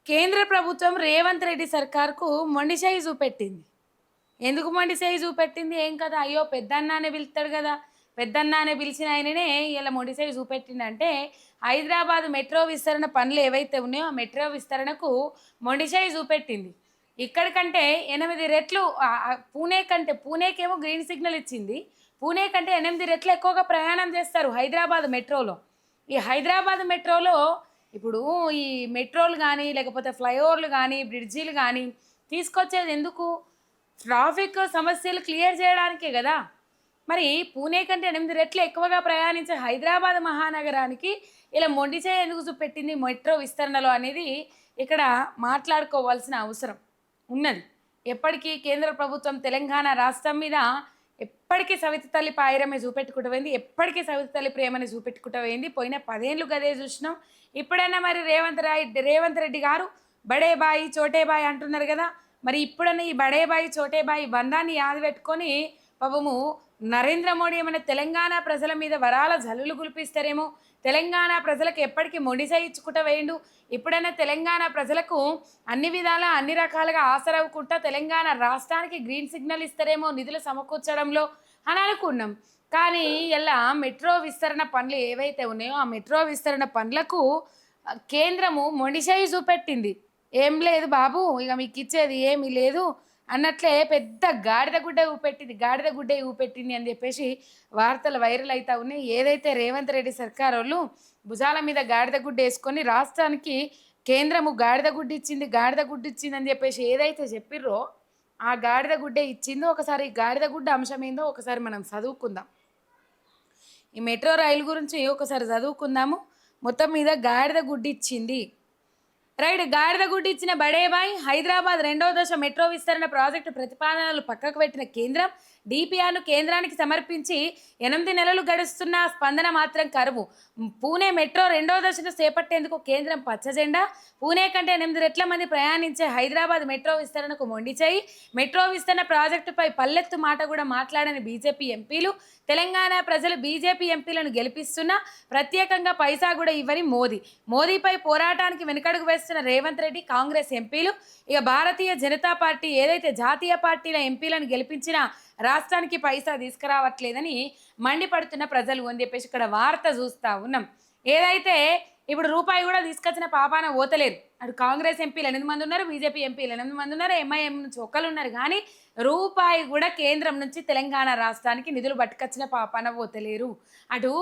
కేంద్ర ప్రభుత్వం రేవంత్ రెడ్డి సర్కార్కు మొండిచేయి చూపెట్టింది. ఎందుకు మొండిచేయి చూపెట్టింది? ఏం కదా, అయ్యో పెద్దన్నానే పిలుస్తాడు కదా, పెద్దన్నానే పిలిచిన ఆయననే ఇలా మొండిచేయి చూపెట్టిందంటే హైదరాబాద్ మెట్రో విస్తరణ పనులు ఏవైతే ఉన్నాయో ఆ మెట్రో విస్తరణకు మొండిచేయి చూపెట్టింది. ఇక్కడికంటే 8 రెట్లు పూణే కంటే, పూణేకేమో గ్రీన్ సిగ్నల్ ఇచ్చింది. పూణే కంటే 8 రెట్లు ఎక్కువగా ప్రయాణం చేస్తారు హైదరాబాద్ మెట్రోలో. ఈ హైదరాబాద్ మెట్రోలో ఇప్పుడు ఈ మెట్రోలు కానీ లేకపోతే ఫ్లైఓవర్లు కానీ బ్రిడ్జీలు కానీ తీసుకొచ్చేది ఎందుకు? ట్రాఫిక్ సమస్యలు క్లియర్ చేయడానికే కదా. మరి పూణే కంటే 8 రెట్లు ఎక్కువగా ప్రయాణించే హైదరాబాద్ మహానగరానికి ఇలా మొండిచేయి ఎందుకు చూపెట్టింది మెట్రో విస్తరణలో అనేది ఇక్కడ మాట్లాడుకోవాల్సిన అవసరం ఉన్నది. ఎప్పటికీ కేంద్ర ప్రభుత్వం తెలంగాణ రాష్ట్రం మీద ఎప్పటికీ సవితి తల్లి పాయిరమే చూపెట్టుకుంటూ పోయింది, ఎప్పటికీ సవితి తల్లి ప్రేమని చూపెట్టుకుంటూ పోయింది. పోయిన 10 ఏళ్ళు గదే చూసినాం. ఇప్పుడైనా మరి రేవంత్ రెడ్డి గారు బడే బాయి చోటే బాయి అంటున్నారు కదా, మరి ఇప్పుడన్నా ఈ బడే బాయి చోటే బాయి బంధాన్ని యాది పెట్టుకొని పాపము నరేంద్ర మోడీ ఏమైనా తెలంగాణ ప్రజల మీద వరాల జల్లులు కులిపిస్తారేమో, తెలంగాణ ప్రజలకు ఎప్పటికీ మొండిచేయి ఇచ్చుకుంటూ వేయండు. ఇప్పుడైనా తెలంగాణ ప్రజలకు అన్ని విధాలా అన్ని రకాలుగా ఆసరవుకుంటా తెలంగాణ రాష్ట్రానికి గ్రీన్ సిగ్నల్ ఇస్తారేమో నిధులు సమకూర్చడంలో అని అనుకున్నాం. కానీ ఇలా మెట్రో విస్తరణ పనులు ఏవైతే ఉన్నాయో ఆ మెట్రో విస్తరణ పనులకు కేంద్రము మొండిచేయి చూపెట్టింది. ఏం లేదు బాబు, ఇక మీకు ఇచ్చేది ఏమీ లేదు అన్నట్లే పెద్ద గాడిద గుడ్డ ఊపెట్టింది అని చెప్పేసి వార్తలు వైరల్ అవుతా ఉన్నాయి. ఏదైతే రేవంత్ రెడ్డి సర్కార్ వాళ్ళు భుజాల మీద గాడిద గుడ్డ వేసుకొని రాష్ట్రానికి కేంద్రము గాడిద గుడ్డ ఇచ్చింది అని చెప్పేసి ఏదైతే చెప్పిర్రో ఆ గాడిద గుడ్డే ఇచ్చిందో ఒకసారి గాడిద గుడ్డ అంశం ఏందో ఒకసారి మనం చదువుకుందాం. ఈ మెట్రో రైలు గురించి ఒకసారి చదువుకుందాము. మొత్తం మీద గాడిద గుడ్డిచ్చింది. రైట్, గాడిద గుడ్డి ఇచ్చిన బడేబాయ్ హైదరాబాద్ 2వ దశ మెట్రో విస్తరణ ప్రాజెక్టు ప్రతిపాదనలు పక్కకు పెట్టిన కేంద్రం డిపిఆర్ను కేంద్రానికి సమర్పించి 8 నెలలు గడుస్తున్న స్పందన మాత్రం కరువు. పూణే మెట్రో 2వ దశను చేపట్టేందుకు కేంద్రం పచ్చజెండా. పూణే కంటే 8 రెట్ల మంది ప్రయాణించే హైదరాబాద్ మెట్రో విస్తరణకు మొండిచేయి. మెట్రో విస్తరణ ప్రాజెక్టుపై పల్లెత్తు మాట కూడా మాట్లాడని బీజేపీ ఎంపీలు. తెలంగాణ ప్రజలు బీజేపీ ఎంపీలను గెలిపిస్తున్నా ప్రత్యేకంగా పైసా కూడా ఇవ్వని మోదీపై పోరాటానికి వెనుకడుగు వేస్తున్న రేవంత్ రెడ్డి కాంగ్రెస్ ఎంపీలు. ఇక భారతీయ జనతా పార్టీ ఏదైతే జాతీయ పార్టీల ఎంపీలను గెలిపించినా రాష్ట్రానికి పైసా తీసుకురావట్లేదని మండిపడుతున్న ప్రజలు అని చెప్పేసి ఇక్కడ వార్త చూస్తూ ఉన్నాం. ఏదైతే ఇప్పుడు రూపాయి కూడా తీసుకొచ్చిన పాపాన ఓతలేరు. అటు కాంగ్రెస్ ఎంపీలు 8 మంది ఉన్నారు, బీజేపీ ఎంపీలు 8 మంది ఉన్నారు, ఎంఐఎం నుంచి ఒకళ్ళు ఉన్నారు. కానీ రూపాయి కూడా కేంద్రం నుంచి తెలంగాణ రాష్ట్రానికి నిధులు పట్టుకొచ్చిన పాపాన ఓతలేరు. అటు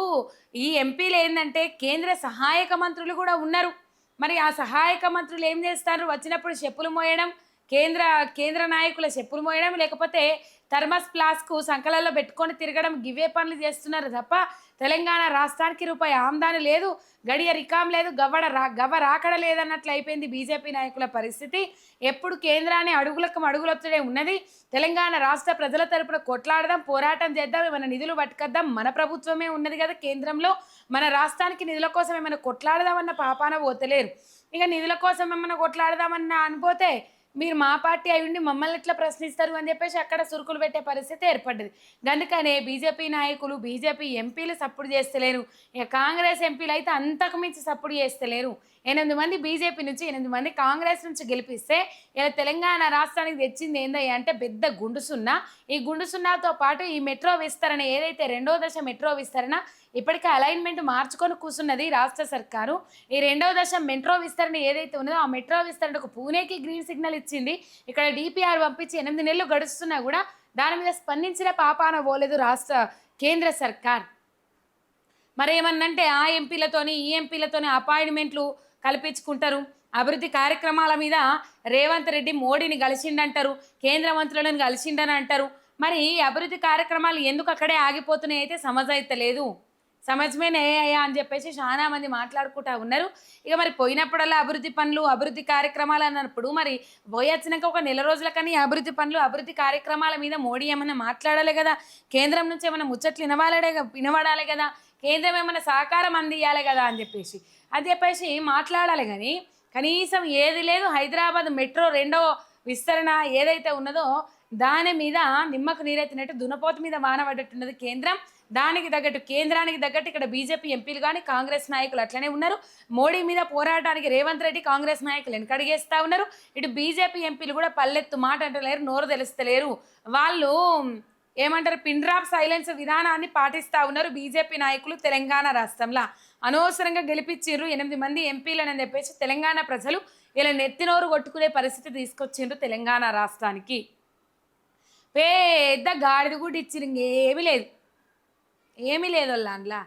ఈ ఎంపీలు ఏంటంటే కేంద్ర సహాయక మంత్రులు కూడా ఉన్నారు. మరి ఆ సహాయక మంత్రులు ఏం చేస్తారు? వచ్చినప్పుడు చెప్పులు మోయడం, కేంద్ర నాయకుల చెప్పులు మోయడం, లేకపోతే థర్మస్ ఫ్లాస్కు సంకలలో పెట్టుకొని తిరగడం, గివే పనులు చేస్తున్నారు తప్ప తెలంగాణ రాష్ట్రానికి రూపాయి ఆమ్దాని లేదు, గడియ రికాం లేదు, గవ్వ రాకడ లేదన్నట్లు అయిపోయింది బీజేపీ నాయకుల పరిస్థితి. ఎప్పుడు కేంద్రాన్ని అడుగులొత్తడే ఉన్నది. తెలంగాణ రాష్ట్ర ప్రజల తరపున కొట్లాడదాం, పోరాటం చేద్దాం, ఏమైనా నిధులు పట్టుకొద్దాం, మన ప్రభుత్వమే ఉన్నది కదా కేంద్రంలో, మన రాష్ట్రానికి నిధుల కోసం ఏమైనా కొట్లాడదామన్న పాపాన పోతలేరు. ఇక నిధుల కోసం ఏమైనా కొట్లాడదామన్న అనిపోతే మీరు మా పార్టీ అయి ఉండి మమ్మల్ని ఎట్లా ప్రశ్నిస్తారు అని చెప్పేసి అక్కడ సురుకులు పెట్టే పరిస్థితి ఏర్పడ్డది. అందుకనే బీజేపీ నాయకులు బీజేపీ ఎంపీలు సపోర్ట్ చేస్తలేరు. ఇక కాంగ్రెస్ ఎంపీలు అయితే అంతకు మించి సపోర్ట్ చేస్తలేరు. 8 మంది బీజేపీ నుంచి 8 మంది కాంగ్రెస్ నుంచి గెలిపిస్తే ఇలా తెలంగాణ రాష్ట్రానికి తెచ్చింది ఏందయ్యా అంటే పెద్ద గుండు సున్నా. ఈ గుండు సున్నాతో పాటు ఈ మెట్రో విస్తరణ ఏదైతే 2వ దశ మెట్రో విస్తరణ ఇప్పటికే అలైన్మెంట్ మార్చుకొని కూర్చున్నది రాష్ట్ర సర్కారు. ఈ 2వ దశ మెట్రో విస్తరణ ఏదైతే ఉన్నదో ఆ మెట్రో విస్తరణకు పూణేకి గ్రీన్ సిగ్నల్ ఇచ్చింది. ఇక్కడ డిపిఆర్ పంపించి 8 నెలలు గడుస్తున్నా కూడా దాని మీద స్పందించిన పాపాన పోలేదు కేంద్ర సర్కార్. మరేమన్నంటే ఆ ఎంపీలతోని ఈ ఎంపీలతోని అపాయింట్మెంట్లు కల్పించుకుంటారు. అభివృద్ధి కార్యక్రమాల మీద రేవంత్ రెడ్డి మోడీని కలిసిండంటారు, కేంద్ర మంత్రులను కలిసిండని అంటారు. మరి అభివృద్ధి కార్యక్రమాలు ఎందుకు అక్కడే ఆగిపోతున్నాయి అయితే సమజైతలేదు. సమజ్మేనే అయ్యా అని చెప్పేసి చాలా మంది మాట్లాడుకుంటా ఉన్నారు. ఇక మరి పోయినప్పుడల్లా అభివృద్ధి కార్యక్రమాలు అన్నప్పుడు మరి పోయొచ్చినాక ఒక నెల రోజుల కానీ అభివృద్ధి కార్యక్రమాల మీద మోడీ ఏమైనా మాట్లాడాలి కదా, కేంద్రం నుంచి ఏమైనా ముచ్చట్లు వినబడాలి కదా, కేంద్రం ఏమైనా సహకారం అందియాలి కదా అని చెప్పేసి మాట్లాడాలి. కానీ కనీసం ఏది లేదు. హైదరాబాద్ మెట్రో 2వ విస్తరణ ఏదైతే ఉన్నదో దాని మీద నిమ్మకు నీరెత్తినట్టు దునపోతు మీద వాన పడ్డట్టున్నది కేంద్రం. దానికి తగ్గట్టు కేంద్రానికి తగ్గట్టు ఇక్కడ బీజేపీ ఎంపీలు కానీ కాంగ్రెస్ నాయకులు అట్లనే ఉన్నారు. మోడీ మీద పోరాటానికి రేవంత్ రెడ్డి కాంగ్రెస్ నాయకులు వెనకడిగేస్తా ఉన్నారు. ఇటు బీజేపీ ఎంపీలు కూడా పల్లెత్తు మాట అంటలేరు, నోరు తెలుస్తలేరు. వాళ్ళు ఏమంటారు, పిన్ డ్రాప్ సైలెన్స్ విధానాన్ని పాటిస్తూ ఉన్నారు బీజేపీ నాయకులు తెలంగాణ రాష్ట్రంలో. అనవసరంగా గెలిపించిండ్రు 8 మంది ఎంపీలని చెప్పేసి తెలంగాణ ప్రజలు ఇలా నెత్తినోరు కొట్టుకునే పరిస్థితి తీసుకొచ్చిండ్రు తెలంగాణ రాష్ట్రానికి. పెద్ద గాడిద కూడా ఇచ్చిండ్రు, ఇంకేమీ లేదు, ఏమీ లేదు వాళ్ళ అందులో.